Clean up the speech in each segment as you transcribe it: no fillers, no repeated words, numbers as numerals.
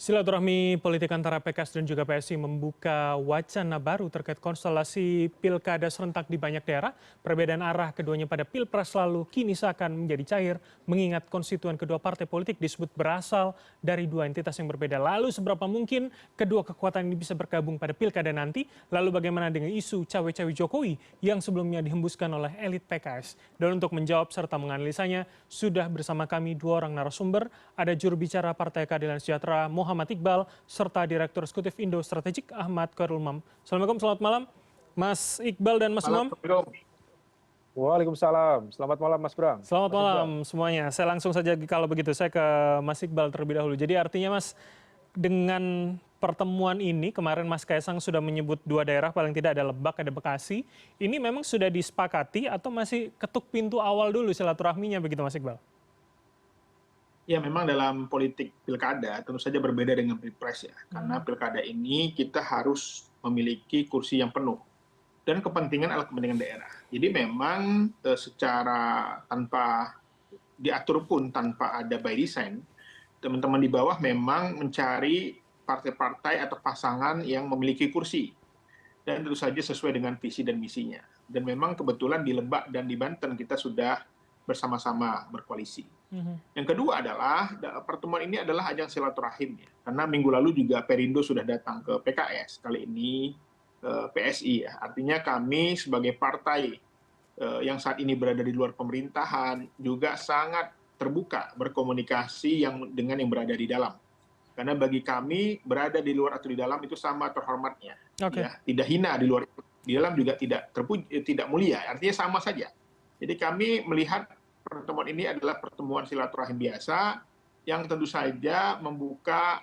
Silaturahmi politik antara PKS dan juga PSI membuka wacana baru terkait konstelasi pilkada serentak di banyak daerah. Perbedaan arah keduanya pada pilpres lalu kini seakan menjadi cair, mengingat konstituen kedua partai politik disebut berasal dari dua entitas yang berbeda. Lalu seberapa mungkin kedua kekuatan ini bisa bergabung pada pilkada nanti? Lalu bagaimana dengan isu cawe-cawe Jokowi yang sebelumnya dihembuskan oleh elit PKS? Dan untuk menjawab serta menganalisanya, sudah bersama kami dua orang narasumber, ada juru bicara Partai Keadilan Sejahtera Muhammad Iqbal, serta Direktur Eksekutif Indo Strategik Ahmad Khairul Umam. Assalamualaikum, selamat malam Mas Iqbal dan Mas Umam. Waalaikumsalam. Selamat malam Mas Bram. Selamat Mas malam Iqbal. semuanya. Saya langsung saja kalau begitu, saya ke Mas Iqbal terlebih dahulu. Jadi artinya Mas, dengan pertemuan ini, kemarin Mas Kaisang sudah menyebut dua daerah, paling tidak ada Lebak, ada Bekasi. Ini memang sudah disepakati atau masih ketuk pintu awal dulu silaturahminya begitu Mas Iqbal? Ya, memang dalam politik pilkada tentu saja berbeda dengan pilpres ya. Karena pilkada ini kita harus memiliki kursi yang penuh. Dan kepentingan adalah kepentingan daerah. Jadi memang secara tanpa diatur pun, tanpa ada by design, teman-teman di bawah memang mencari partai-partai atau pasangan yang memiliki kursi. Dan tentu saja sesuai dengan visi dan misinya. Dan memang kebetulan di Lebak dan di Banten kita sudah bersama-sama berkoalisi. Yang kedua adalah pertemuan ini adalah ajang silaturahim ya. Karena minggu lalu juga Perindo sudah datang ke PKS, kali ini ke PSI ya. Artinya kami sebagai partai yang saat ini berada di luar pemerintahan juga sangat terbuka berkomunikasi dengan yang berada di dalam. Karena bagi kami berada di luar atau di dalam itu sama terhormatnya. Ya, tidak hina di luar, di dalam juga tidak mulia. Artinya sama saja. Jadi kami melihat pertemuan ini adalah pertemuan silaturahim biasa yang tentu saja membuka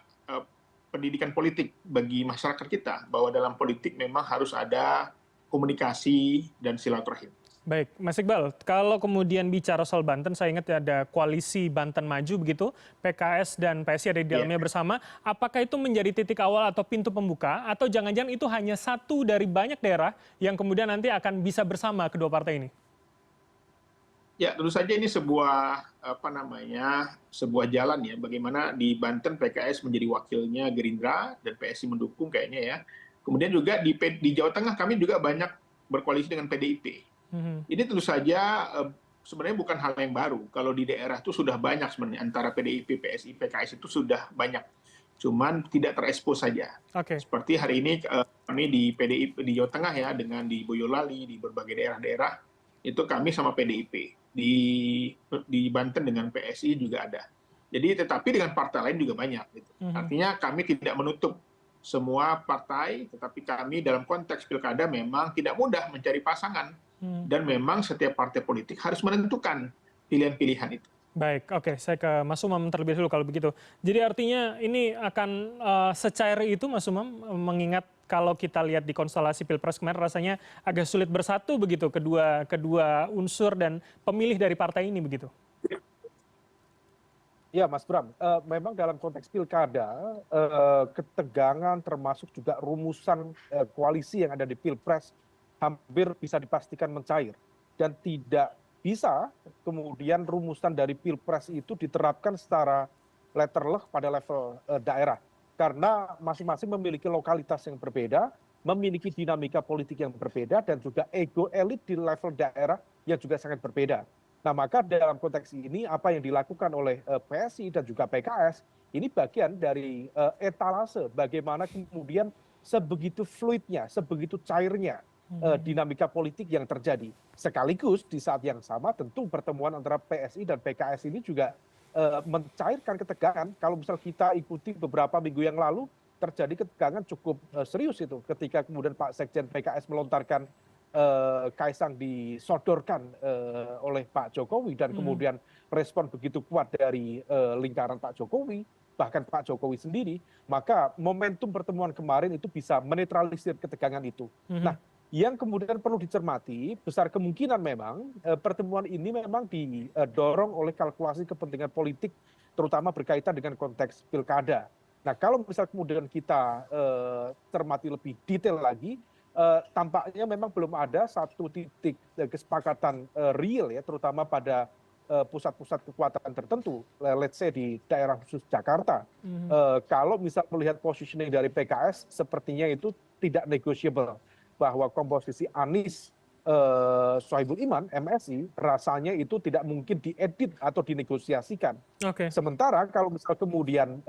pendidikan politik bagi masyarakat kita, bahwa dalam politik memang harus ada komunikasi dan silaturahim. Baik, Mas Iqbal, kalau kemudian bicara soal Banten, saya ingat ada koalisi Banten Maju begitu, PKS dan PSI ada di dalamnya bersama. Apakah itu menjadi titik awal atau pintu pembuka, atau jangan-jangan itu hanya satu dari banyak daerah yang kemudian nanti akan bisa bersama kedua partai ini? Ya, tentu saja ini sebuah sebuah jalan ya. Bagaimana di Banten PKS menjadi wakilnya Gerindra dan PSI mendukung kayaknya ya. Kemudian juga di Jawa Tengah kami juga banyak berkoalisi dengan PDIP. Ini tentu saja sebenarnya bukan hal yang baru. Kalau di daerah itu sudah banyak sebenarnya antara PDIP, PSI, PKS itu sudah banyak. Cuman tidak terekspos saja. Seperti hari ini kami di PDIP di Jawa Tengah ya, dengan di Boyolali, di berbagai daerah-daerah itu kami sama PDIP. Di Banten dengan PSI juga ada. Jadi tetapi dengan partai lain juga banyak gitu. Artinya kami tidak menutup semua partai, tetapi kami dalam konteks pilkada memang tidak mudah mencari pasangan. Dan memang setiap partai politik harus menentukan pilihan-pilihan itu. Baik, oke, saya ke Mas Umam terlebih dulu kalau begitu. Jadi artinya ini akan secair itu Mas Umam, mengingat kalau kita lihat di konstelasi Pilpres kemarin rasanya agak sulit bersatu begitu kedua unsur dan pemilih dari partai ini begitu. Ya Mas Bram, memang dalam konteks pilkada, ketegangan termasuk juga rumusan koalisi yang ada di Pilpres hampir bisa dipastikan mencair. Dan tidak bisa kemudian rumusan dari Pilpres itu diterapkan secara letterleh pada level daerah. Karena masing-masing memiliki lokalitas yang berbeda, memiliki dinamika politik yang berbeda, dan juga ego elit di level daerah yang juga sangat berbeda. Nah maka dalam konteks ini apa yang dilakukan oleh PSI dan juga PKS, ini bagian dari etalase bagaimana kemudian sebegitu fluidnya, sebegitu cairnya dinamika politik yang terjadi. Sekaligus di saat yang sama tentu pertemuan antara PSI dan PKS ini juga mencairkan ketegangan. Kalau misal kita ikuti beberapa minggu yang lalu, terjadi ketegangan cukup serius itu ketika kemudian Pak Sekjen PKS melontarkan Kaisang disodorkan oleh Pak Jokowi dan kemudian respon begitu kuat dari lingkaran Pak Jokowi, bahkan Pak Jokowi sendiri, maka momentum pertemuan kemarin itu bisa menetralisir ketegangan itu. Nah, yang kemudian perlu dicermati, besar kemungkinan memang pertemuan ini memang didorong oleh kalkulasi kepentingan politik, terutama berkaitan dengan konteks pilkada. Nah, kalau misal kemudian kita cermati lebih detail lagi, tampaknya memang belum ada satu titik kesepakatan real ya, terutama pada pusat-pusat kekuatan tertentu, let's say di daerah khusus Jakarta. Kalau misal melihat positioning dari PKS, sepertinya itu tidak negotiable bahwa komposisi Anies Sohibul Iman, MSI, rasanya itu tidak mungkin diedit atau dinegosiasikan. Oke. Sementara kalau misal kemudian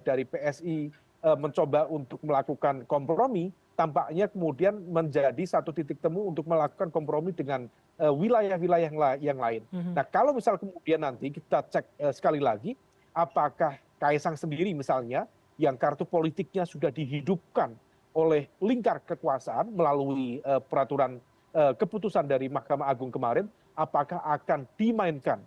dari PSI mencoba untuk melakukan kompromi, tampaknya kemudian menjadi satu titik temu untuk melakukan kompromi dengan wilayah-wilayah yang lain. Nah, kalau misal kemudian nanti kita cek sekali lagi, apakah Kaisang sendiri misalnya, yang kartu politiknya sudah dihidupkan oleh lingkar kekuasaan melalui peraturan keputusan dari Mahkamah Agung kemarin, apakah akan dimainkan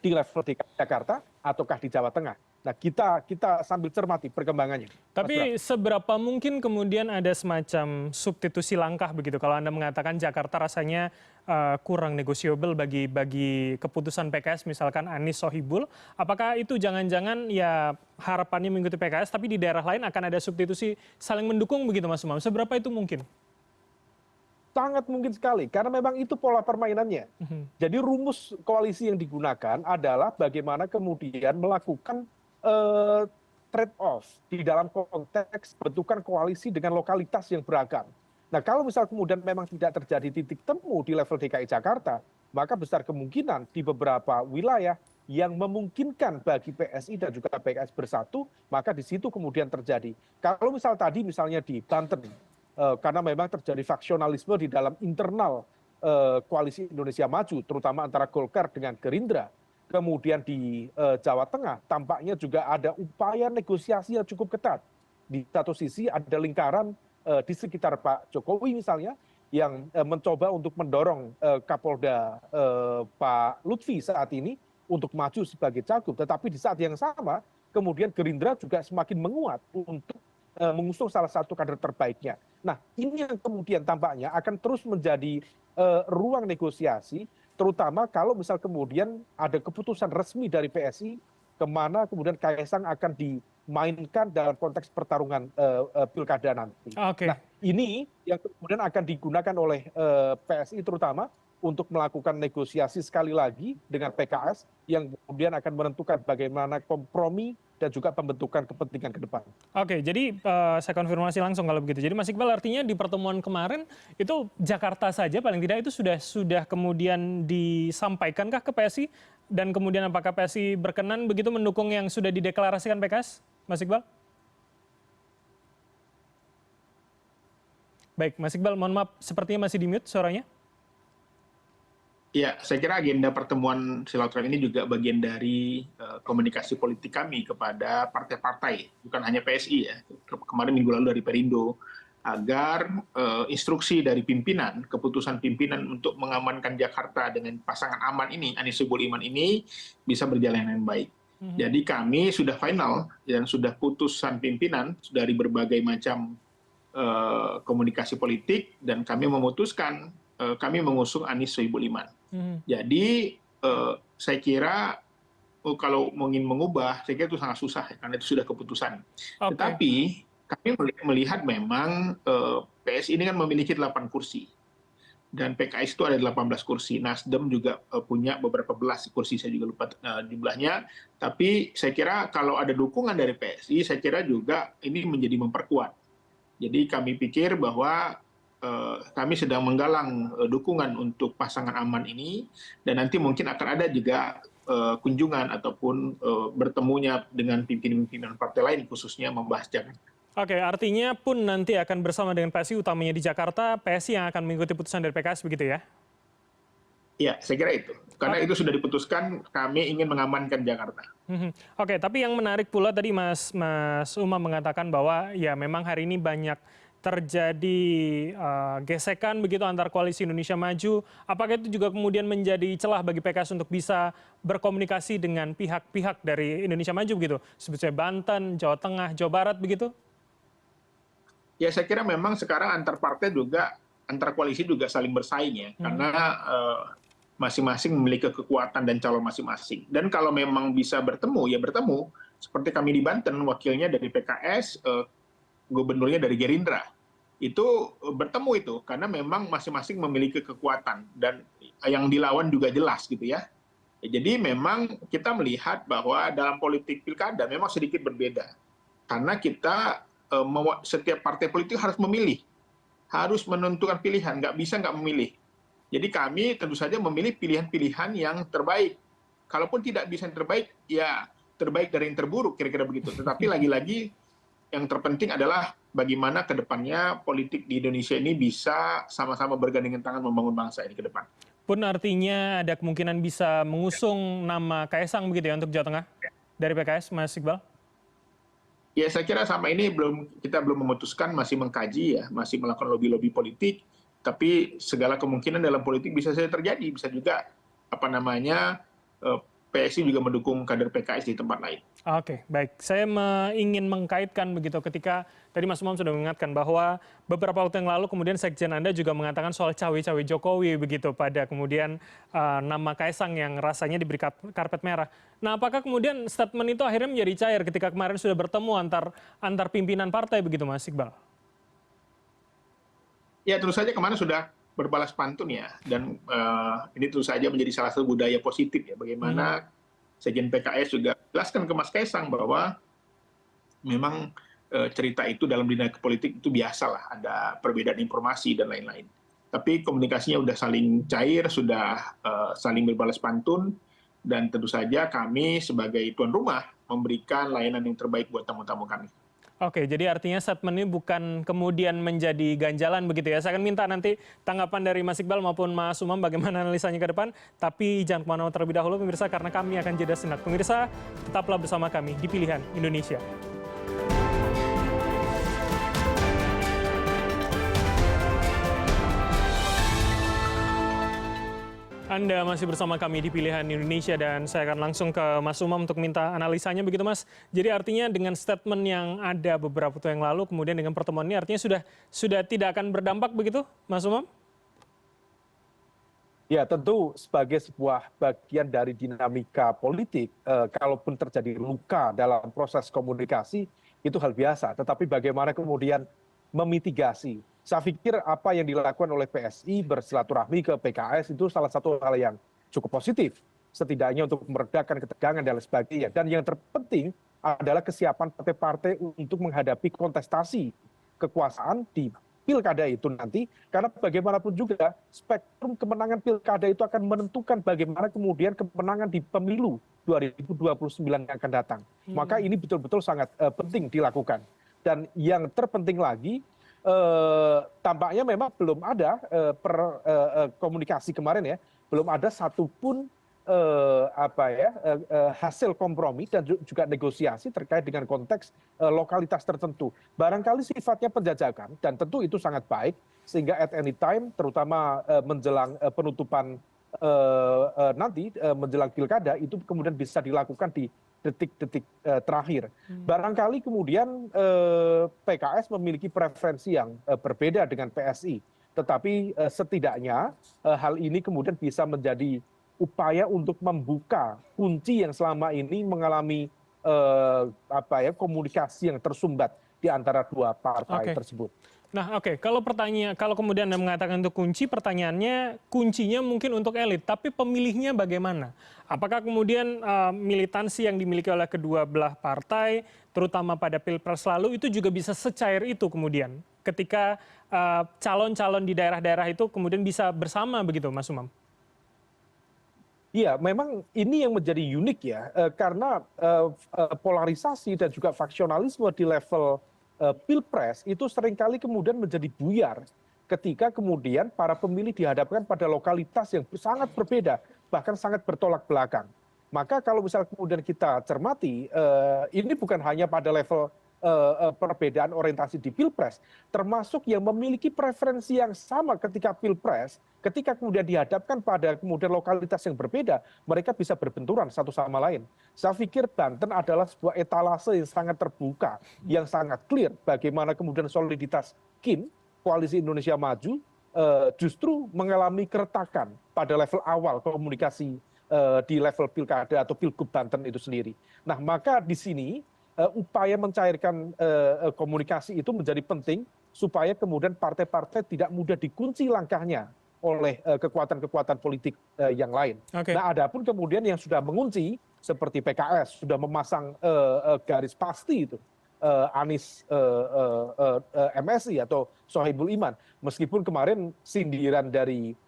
di level DKI Jakarta ataukah di Jawa Tengah? Nah, kita sambil cermati perkembangannya. Tapi seberapa mungkin kemudian ada semacam substitusi langkah begitu? Kalau Anda mengatakan Jakarta rasanya kurang negotiable bagi keputusan PKS, misalkan Anies Sohibul, apakah itu jangan-jangan ya harapannya mengikuti PKS, tapi di daerah lain akan ada substitusi saling mendukung begitu, Mas Umam? Seberapa itu mungkin? Sangat mungkin sekali, karena memang itu pola permainannya. Jadi rumus koalisi yang digunakan adalah bagaimana kemudian melakukan trade off di dalam konteks bentukan koalisi dengan lokalitas yang beragam. Nah, kalau misal kemudian memang tidak terjadi titik temu di level DKI Jakarta, maka besar kemungkinan di beberapa wilayah yang memungkinkan bagi PSI dan juga PKS bersatu, maka di situ kemudian terjadi. Kalau misal tadi misalnya di Banten, karena memang terjadi faksionalisme di dalam internal koalisi Indonesia Maju, terutama antara Golkar dengan Gerindra. Kemudian di Jawa Tengah tampaknya juga ada upaya negosiasi yang cukup ketat. Di satu sisi ada lingkaran di sekitar Pak Jokowi misalnya, yang mencoba untuk mendorong Kapolda Pak Lutfi saat ini untuk maju sebagai cagup. Tetapi di saat yang sama, kemudian Gerindra juga semakin menguat untuk mengusung salah satu kader terbaiknya. Nah, ini yang kemudian tampaknya akan terus menjadi ruang negosiasi, terutama kalau misal kemudian ada keputusan resmi dari PSI, kemana kemudian Kaisang akan dimainkan dalam konteks pertarungan pilkada nanti. Nah, ini yang kemudian akan digunakan oleh PSI terutama untuk melakukan negosiasi sekali lagi dengan PKS yang kemudian akan menentukan bagaimana kompromi dan juga pembentukan kepentingan ke depan. Oke, jadi saya konfirmasi langsung kalau begitu. Jadi Mas Iqbal, artinya di pertemuan kemarin itu Jakarta saja paling tidak itu sudah kemudian disampaikankah ke PSI? Dan kemudian apakah PSI berkenan begitu mendukung yang sudah dideklarasikan PKS, Mas Iqbal? Baik, Mas Iqbal, mohon maaf, sepertinya masih di-mute suaranya. Ya, saya kira agenda pertemuan silaturahmi ini juga bagian dari komunikasi politik kami kepada partai-partai, bukan hanya PSI ya. Kemarin minggu lalu dari Perindo, agar instruksi dari pimpinan, keputusan pimpinan untuk mengamankan Jakarta dengan pasangan aman ini, Anies Sohibul Iman ini, bisa berjalan dengan baik. Jadi kami sudah final dan sudah putusan pimpinan dari berbagai macam komunikasi politik, dan kami memutuskan kami mengusung Anies Sohibul Iman. Jadi saya kira kalau ingin mengubah, saya kira itu sangat susah ya, karena itu sudah keputusan. Tetapi kami melihat memang PSI ini kan memiliki 8 kursi. Dan PKS itu ada 18 kursi. Nasdem juga punya beberapa belas kursi, saya juga lupa jumlahnya. Tapi saya kira kalau ada dukungan dari PSI, saya kira juga ini menjadi memperkuat. Jadi kami pikir bahwa kami sedang menggalang dukungan untuk pasangan aman ini, dan nanti mungkin akan ada juga kunjungan ataupun bertemunya dengan pimpinan-pimpinan partai lain, khususnya membahas Jakarta. Oke, artinya pun nanti akan bersama dengan PSI, utamanya di Jakarta, PSI yang akan mengikuti putusan dari PKS, begitu ya? Iya, saya kira itu. Karena itu sudah diputuskan, kami ingin mengamankan Jakarta. Oke, tapi yang menarik pula tadi Mas Umam mengatakan bahwa ya memang hari ini banyak terjadi gesekan begitu antar koalisi Indonesia Maju. Apakah itu juga kemudian menjadi celah bagi PKS untuk bisa berkomunikasi dengan pihak-pihak dari Indonesia Maju begitu? Sebetulnya Banten, Jawa Tengah, Jawa Barat begitu? Ya, saya kira memang sekarang antar partai juga, antar koalisi juga saling bersaing ya. Karena masing-masing memiliki kekuatan dan calon masing-masing. Dan kalau memang bisa bertemu, ya bertemu. Seperti kami di Banten, wakilnya dari PKS, gubernurnya dari Gerindra. Itu bertemu itu, karena memang masing-masing memiliki kekuatan. Dan yang dilawan juga jelas gitu ya. Jadi memang kita melihat bahwa dalam politik pilkada memang sedikit berbeda. Karena kita setiap partai politik harus memilih, harus menentukan pilihan, nggak bisa nggak memilih. Jadi kami tentu saja memilih pilihan-pilihan yang terbaik. Kalaupun tidak bisa yang terbaik, ya terbaik dari yang terburuk, kira-kira begitu. Tetapi lagi-lagi yang terpenting adalah bagaimana ke depannya politik di Indonesia ini bisa sama-sama bergandengan tangan membangun bangsa ini ke depan. Pun artinya ada kemungkinan bisa mengusung nama Kaisang begitu ya untuk Jawa Tengah dari PKS, Mas Iqbal? Ya saya kira sama ini kita belum memutuskan, masih mengkaji ya, masih melakukan lobby-lobby politik, tapi segala kemungkinan dalam politik bisa saja terjadi, bisa juga PSI juga mendukung kader PKS di tempat lain. Oke, baik. Saya ingin mengkaitkan begitu ketika tadi Mas Umam sudah mengingatkan bahwa beberapa waktu yang lalu kemudian Sekjen Anda juga mengatakan soal cawe-cawe Jokowi begitu pada kemudian nama Kaisang yang rasanya diberi karpet merah. Nah, apakah kemudian statement itu akhirnya menjadi cair ketika kemarin sudah bertemu antar pimpinan partai begitu, Mas Iqbal? Ya, tentu saja kemarin sudah berbalas pantun ya, dan ini tentu saja menjadi salah satu budaya positif ya, bagaimana Sekjen PKS juga jelaskan ke Mas Kaisang bahwa memang cerita itu dalam dinamika politik itu biasalah, ada perbedaan informasi dan lain-lain. Tapi komunikasinya sudah saling cair, sudah saling berbalas pantun, dan tentu saja kami sebagai tuan rumah memberikan layanan yang terbaik buat tamu-tamu kami. Oke, jadi artinya statement ini bukan kemudian menjadi ganjalan begitu ya. Saya akan minta nanti tanggapan dari Mas Iqbal maupun Mas Umam bagaimana analisanya ke depan. Tapi jangan kemana-mana terlebih dahulu pemirsa, karena kami akan jeda sejenak. Pemirsa, tetaplah bersama kami di Pilihan Indonesia. Anda masih bersama kami di Pilihan Indonesia dan saya akan langsung ke Mas Umam untuk minta analisanya begitu Mas. Jadi artinya dengan statement yang ada beberapa waktu yang lalu kemudian dengan pertemuan ini artinya sudah tidak akan berdampak begitu Mas Umam? Ya tentu sebagai sebuah bagian dari dinamika politik, kalaupun terjadi luka dalam proses komunikasi itu hal biasa. Tetapi bagaimana kemudian memitigasi. Saya pikir apa yang dilakukan oleh PSI bersilaturahmi ke PKS itu salah satu hal yang cukup positif. Setidaknya untuk meredakan ketegangan dan lain sebagainya. Dan yang terpenting adalah kesiapan partai-partai untuk menghadapi kontestasi kekuasaan di pilkada itu nanti. Karena bagaimanapun juga spektrum kemenangan pilkada itu akan menentukan bagaimana kemudian kemenangan di pemilu 2029 yang akan datang. Maka ini betul-betul sangat penting dilakukan. Dan yang terpenting lagi, tampaknya memang belum ada komunikasi kemarin ya, belum ada satupun hasil kompromi dan juga negosiasi terkait dengan konteks lokalitas tertentu. Barangkali sifatnya penjajakan dan tentu itu sangat baik sehingga at any time, terutama menjelang penutupan nanti menjelang pilkada itu kemudian bisa dilakukan di detik-detik terakhir. Barangkali kemudian PKS memiliki preferensi yang berbeda dengan PSI, tetapi setidaknya hal ini kemudian bisa menjadi upaya untuk membuka kunci yang selama ini mengalami komunikasi yang tersumbat di antara dua partai tersebut. Nah, kalau kemudian Anda mengatakan itu kunci, pertanyaannya kuncinya mungkin untuk elit, tapi pemilihnya bagaimana? Apakah kemudian militansi yang dimiliki oleh kedua belah partai, terutama pada Pilpres lalu, itu juga bisa secair itu kemudian ketika calon-calon di daerah-daerah itu kemudian bisa bersama begitu, Mas Umam? Iya, memang ini yang menjadi unik ya, karena polarisasi dan juga faksionalisme di level Pilpres itu seringkali kemudian menjadi buyar ketika kemudian para pemilih dihadapkan pada lokalitas yang sangat berbeda, bahkan sangat bertolak belakang. Maka kalau misalnya kemudian kita cermati, ini bukan hanya pada level perbedaan orientasi di Pilpres, termasuk yang memiliki preferensi yang sama ketika Pilpres, ketika kemudian dihadapkan pada kemudian lokalitas yang berbeda, mereka bisa berbenturan satu sama lain. Saya pikir Banten adalah sebuah etalase yang sangat terbuka, yang sangat clear bagaimana kemudian soliditas KIN, Koalisi Indonesia Maju, justru mengalami keretakan pada level awal komunikasi di level pilkada atau pilgub Banten itu sendiri. Nah, maka di sini upaya mencairkan komunikasi itu menjadi penting supaya kemudian partai-partai tidak mudah dikunci langkahnya oleh kekuatan-kekuatan politik yang lain. Oke. Nah, adapun kemudian yang sudah mengunci seperti PKS sudah memasang garis pasti itu Anies MSI atau Sohibul Iman. Meskipun kemarin sindiran dari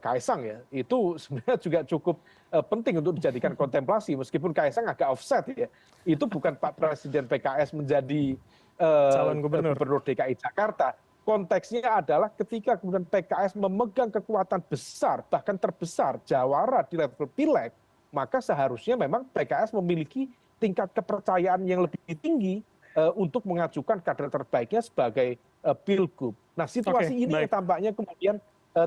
Kaisang ya itu sebenarnya juga cukup penting untuk dijadikan kontemplasi meskipun Kaisang agak offset ya. Itu bukan Pak Presiden PKS menjadi Calon gubernur. Gubernur DKI Jakarta. Konteksnya adalah ketika kemudian PKS memegang kekuatan besar, bahkan terbesar, jawara di level pileg, maka seharusnya memang PKS memiliki tingkat kepercayaan yang lebih tinggi untuk mengajukan kader terbaiknya sebagai pilgub. Nah, situasi ini yang tampaknya kemudian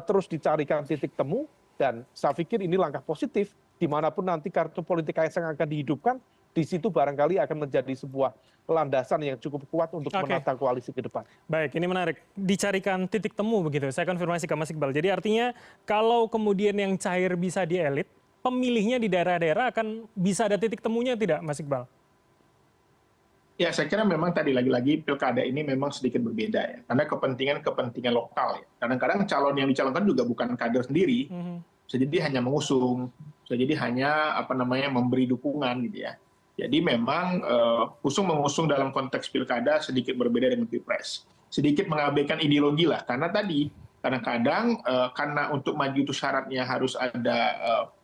terus dicarikan titik temu, dan saya pikir ini langkah positif, dimanapun nanti kartu politik Kaisang akan dihidupkan, di situ barangkali akan menjadi sebuah landasan yang cukup kuat untuk menata koalisi ke depan. Baik, ini menarik. Dicarikan titik temu begitu. Saya konfirmasi ke Mas Iqbal. Jadi artinya kalau kemudian yang cair bisa di elit, pemilihnya di daerah-daerah akan bisa ada titik temunya tidak, Mas Iqbal? Ya, saya kira memang tadi lagi-lagi pilkada ini memang sedikit berbeda ya, karena kepentingan lokal ya. Kadang-kadang calon yang dicalonkan juga bukan kader sendiri, bisa jadi hanya mengusung, bisa jadi hanya memberi dukungan gitu ya. Jadi memang usung-mengusung dalam konteks pilkada sedikit berbeda dengan pilpres. Sedikit mengabaikan ideologi lah, karena tadi kadang-kadang karena untuk maju itu syaratnya harus ada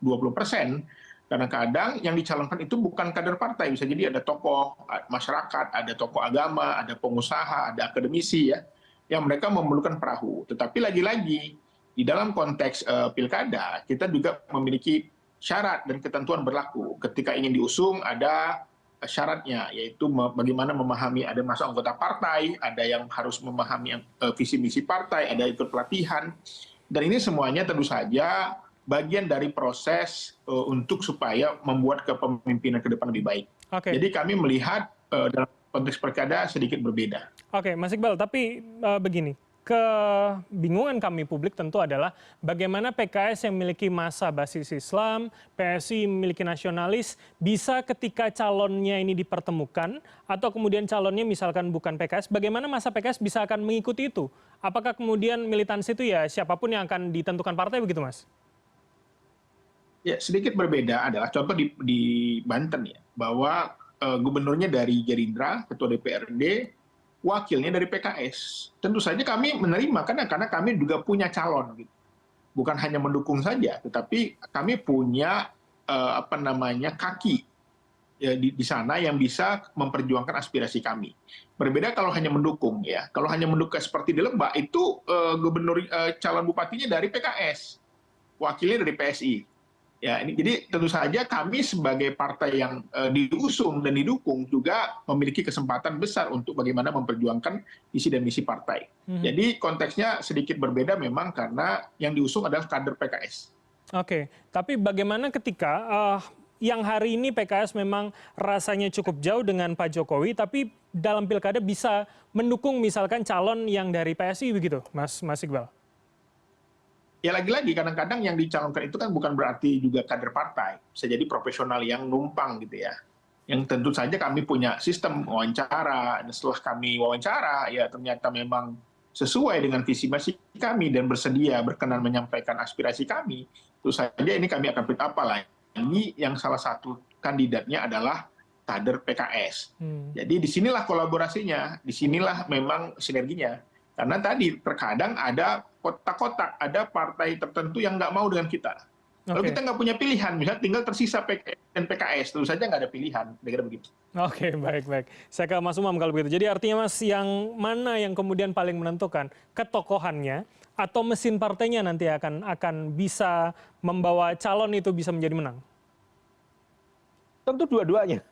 20%, kadang-kadang yang dicalonkan itu bukan kader partai, bisa jadi ada tokoh masyarakat, ada tokoh agama, ada pengusaha, ada akademisi ya, yang mereka memerlukan perahu. Tetapi lagi-lagi di dalam konteks pilkada kita juga memiliki syarat dan ketentuan berlaku. Ketika ingin diusung ada syaratnya, yaitu bagaimana memahami, ada masuk anggota partai, ada yang harus memahami visi misi partai, ada ikut pelatihan, dan ini semuanya tentu saja bagian dari proses untuk supaya membuat kepemimpinan ke depan lebih baik. Jadi kami melihat dalam konteks pilkada sedikit berbeda. Oke, Mas Iqbal, tapi begini. Kebingungan kami publik tentu adalah bagaimana PKS yang memiliki massa basis Islam, PSI memiliki nasionalis, bisa ketika calonnya ini dipertemukan, atau kemudian calonnya misalkan bukan PKS, bagaimana massa PKS bisa akan mengikuti itu? Apakah kemudian militansi itu ya siapapun yang akan ditentukan partai begitu, Mas? Ya, sedikit berbeda adalah contoh di Banten ya, bahwa gubernurnya dari Gerindra, ketua DPRD, wakilnya dari PKS. Tentu saja kami menerima karena kami juga punya calon gitu. Bukan hanya mendukung saja, tetapi kami punya kaki ya, di sana yang bisa memperjuangkan aspirasi kami. Berbeda kalau hanya mendukung ya. Kalau hanya mendukung seperti di Lebak itu gubernur calon bupatinya dari PKS, wakilnya dari PSI. Ya, jadi tentu saja kami sebagai partai yang diusung dan didukung juga memiliki kesempatan besar untuk bagaimana memperjuangkan visi dan misi partai. Jadi konteksnya sedikit berbeda memang karena yang diusung adalah kader PKS. Oke, tapi bagaimana ketika yang hari ini PKS memang rasanya cukup jauh dengan Pak Jokowi, tapi dalam pilkada bisa mendukung misalkan calon yang dari PSI begitu, Mas Iqbal? Ya lagi-lagi kadang-kadang yang dicalonkan itu kan bukan berarti juga kader partai, bisa jadi profesional yang numpang gitu ya. Yang tentu saja kami punya sistem wawancara, dan setelah kami wawancara ya ternyata memang sesuai dengan visi misi kami dan bersedia berkenan menyampaikan aspirasi kami, tentu saja ini kami akan pilih apa lagi yang salah satu kandidatnya adalah kader PKS. Jadi disinilah kolaborasinya, disinilah memang sinerginya. Karena tadi terkadang ada kotak-kotak, ada partai tertentu yang nggak mau dengan kita. Lalu kita nggak punya pilihan, misalnya tinggal tersisa PKS dan PKS, terus saja nggak ada pilihan, kira-kira begitu. Oke, baik. Saya ke Mas Umam kalau begitu. Jadi artinya Mas, yang mana yang kemudian paling menentukan ketokohannya atau mesin partainya nanti akan bisa membawa calon itu bisa menjadi menang? Tentu dua-duanya.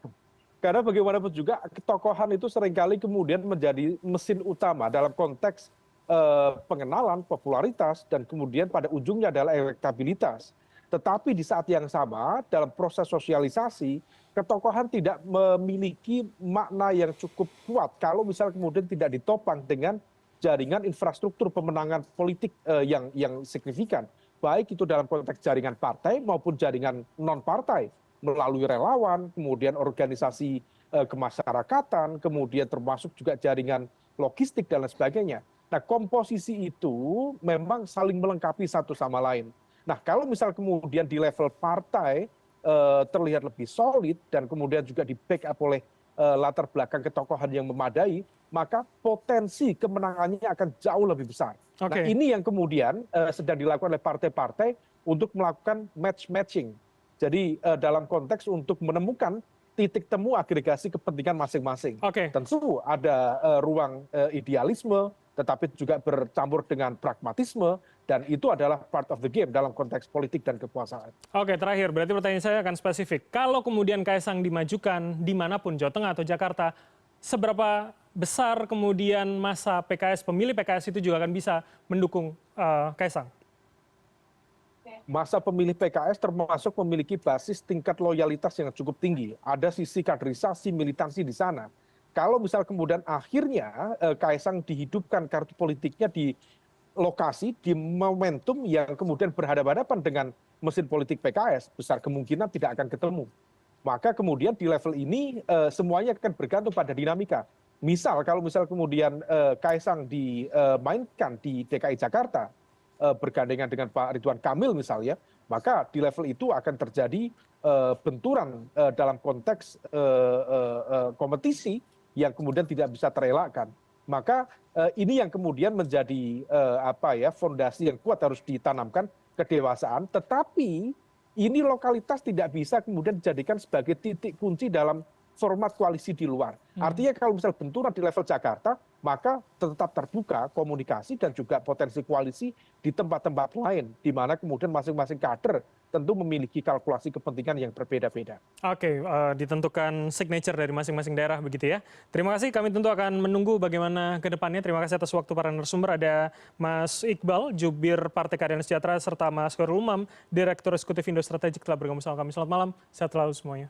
Karena bagaimanapun juga ketokohan itu seringkali kemudian menjadi mesin utama dalam konteks pengenalan, popularitas, dan kemudian pada ujungnya adalah elektabilitas. Tetapi di saat yang sama dalam proses sosialisasi, ketokohan tidak memiliki makna yang cukup kuat kalau misal kemudian tidak ditopang dengan jaringan infrastruktur pemenangan politik yang signifikan. Baik itu dalam konteks jaringan partai maupun jaringan non-partai, melalui relawan, kemudian organisasi kemasyarakatan, kemudian termasuk juga jaringan logistik dan lain sebagainya. Nah, komposisi itu memang saling melengkapi satu sama lain. Nah, kalau misal kemudian di level partai terlihat lebih solid dan kemudian juga di backup oleh latar belakang ketokohan yang memadai, maka potensi kemenangannya akan jauh lebih besar. Nah, Oke. ini yang kemudian sedang dilakukan oleh partai-partai untuk melakukan matching. Jadi dalam konteks untuk menemukan titik temu agregasi kepentingan masing-masing. Oke. Tentu ada ruang idealisme, tetapi juga bercampur dengan pragmatisme, dan itu adalah part of the game dalam konteks politik dan kekuasaan. Oke, terakhir, berarti pertanyaan saya akan spesifik. Kalau kemudian Kaisang dimajukan dimanapun, Jawa Tengah atau Jakarta, seberapa besar kemudian masa PKS, pemilih PKS itu juga akan bisa mendukung Kaisang? Masa pemilih PKS termasuk memiliki basis tingkat loyalitas yang cukup tinggi. Ada sisi kaderisasi, militansi di sana. Kalau misal kemudian akhirnya Kaisang dihidupkan kartu politiknya di lokasi, di momentum yang kemudian berhadapan-hadapan dengan mesin politik PKS, besar kemungkinan tidak akan ketemu. Maka kemudian di level ini semuanya akan bergantung pada dinamika. Misal kalau misal kemudian Kaisang dimainkan di DKI Jakarta, bergandengan dengan Pak Ridwan Kamil misalnya, maka di level itu akan terjadi benturan dalam konteks kompetisi yang kemudian tidak bisa terelakkan. Maka ini yang kemudian menjadi fondasi yang kuat harus ditanamkan kedewasaan, tetapi ini lokalitas tidak bisa kemudian dijadikan sebagai titik kunci dalam format koalisi di luar. Artinya kalau misal benturan di level Jakarta, maka tetap terbuka komunikasi dan juga potensi koalisi di tempat-tempat lain, di mana kemudian masing-masing kader tentu memiliki kalkulasi kepentingan yang berbeda-beda. Oke, ditentukan signature dari masing-masing daerah begitu ya. Terima kasih, kami tentu akan menunggu bagaimana ke depannya. Terima kasih atas waktu para narasumber. Ada Mas Iqbal, Jubir Partai Keadilan Sejahtera, serta Mas Khairul Umam, Direktur Eksekutif Indo Strategik telah bergabung sama kami. Selamat malam, sehat selalu semuanya.